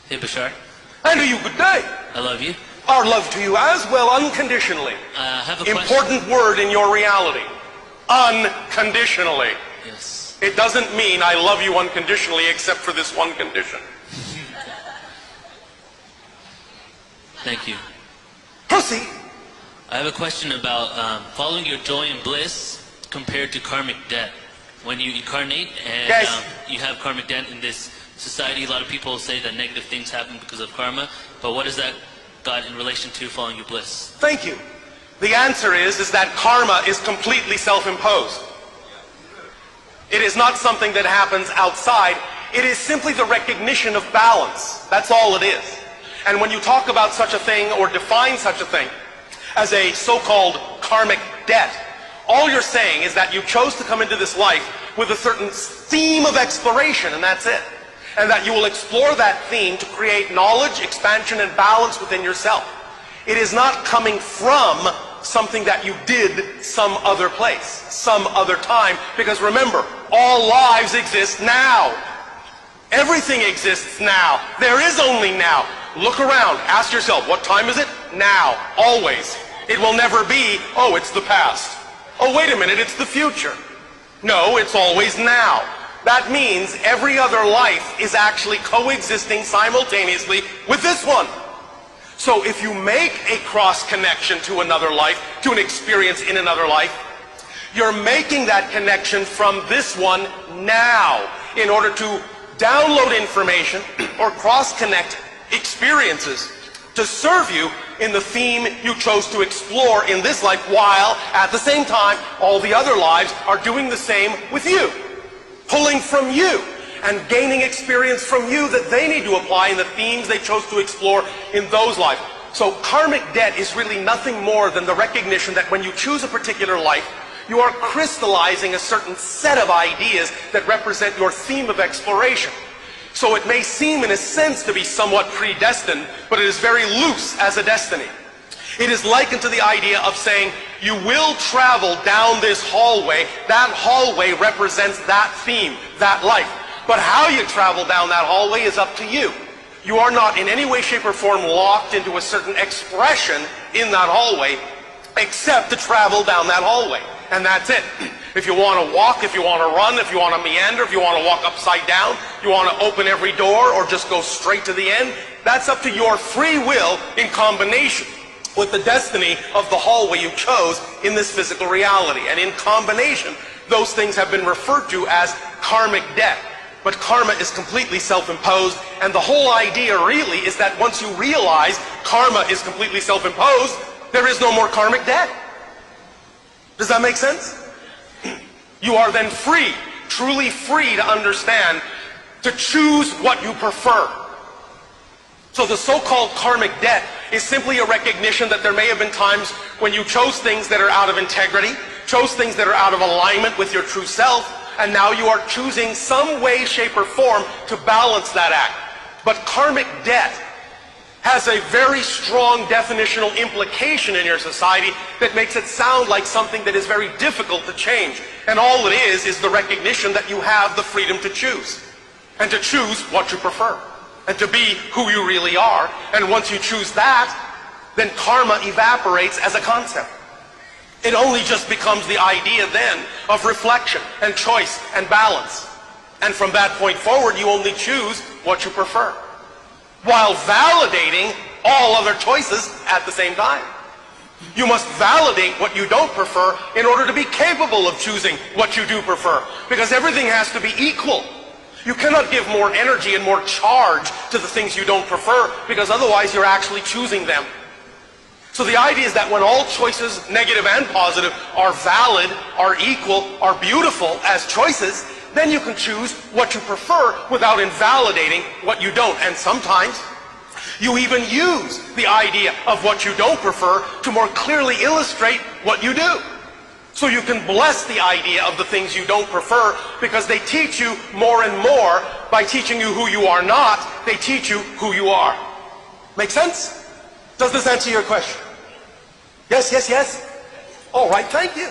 Hey Bashar, And to you, good day. I love you. Our love to you as well, unconditionally. I have a question. Important word in your reality. Unconditionally. Yes. It doesn't mean I love you unconditionally except for this one condition. Thank you. Proceed. I have a question about following your joy and bliss compared to karmic debt. When you incarnate and Yes. You have karmic debt in this society, a lot of people say that negative things happen because of karma. But what has that got in relation to following your bliss? Thank you. The answer is that karma is completely self-imposed. It is not something that happens outside. It is simply the recognition of balance. That's all it is. And when you talk about such a thing or define such a thing as a so-called karmic debt, all you're saying is that you chose to come into this life with a certain theme of exploration, and that's it. And that you will explore that theme to create knowledge, expansion, and balance within yourself. It is not coming from something that you did some other place, some other time, because remember, all lives exist now. Everything exists now. There is only now. Look around, ask yourself, what time is it? Now, always. It will never be, oh, it's the past. Oh, wait a minute, it's the future. No, it's always now. That means every other life is actually coexisting simultaneously with this one. So if you make a cross connection to another life, to an experience in another life, you're making that connection from this one now in order to download information or cross connect experiences to serve you in the theme you chose to explore in this life, while at the same time all the other lives are doing the same with you, pulling from you and gaining experience from you that they need to apply in the themes they chose to explore in those lives. So karmic debt is really nothing more than the recognition that when you choose a particular life, you are crystallizing a certain set of ideas that represent your theme of exploration. So it may seem in a sense to be somewhat predestined, but it is very loose as a destiny. It is likened to the idea of saying, you will travel down this hallway. That hallway represents that theme, that life. But how you travel down that hallway is up to you. You are not in any way, shape, or form locked into a certain expression in that hallway, except to travel down that hallway. And that's it. If you want to walk, if you want to run, if you want to meander, if you want to walk upside down, you want to open every door or just go straight to the end, that's up to your free will in combination with the destiny of the hallway you chose in this physical reality. And in combination, those things have been referred to as karmic debt. But karma is completely self-imposed, and the whole idea really is that once you realize karma is completely self-imposed, there is no more karmic debt. Does that make sense? You are then free, truly free to understand, to choose what you prefer. So the so-called karmic debt is simply a recognition that there may have been times when you chose things that are out of integrity, chose things that are out of alignment with your true self, and now you are choosing some way, shape, or form to balance that act. But karmic debt has a very strong definitional implication in your society that makes it sound like something that is very difficult to change. And all it is the recognition that you have the freedom to choose. And to choose what you prefer. And to be who you really are. And once you choose that, then karma evaporates as a concept. It only just becomes the idea then of reflection and choice and balance. And from that point forward, you only choose what you prefer, while validating all other choices at the same time. You must validate what you don't prefer in order to be capable of choosing what you do prefer, because everything has to be equal. You cannot give more energy and more charge to the things you don't prefer, because otherwise you're actually choosing them. So the idea is that when all choices, negative and positive, are valid, are equal, are beautiful as choices, then you can choose what you prefer without invalidating what you don't. And sometimes you even use the idea of what you don't prefer to more clearly illustrate what you do. So you can bless the idea of the things you don't prefer, because they teach you more and more. By teaching you who you are not, they teach you who you are. Make sense? Does this answer your question? Yes, yes, yes? All right, thank you.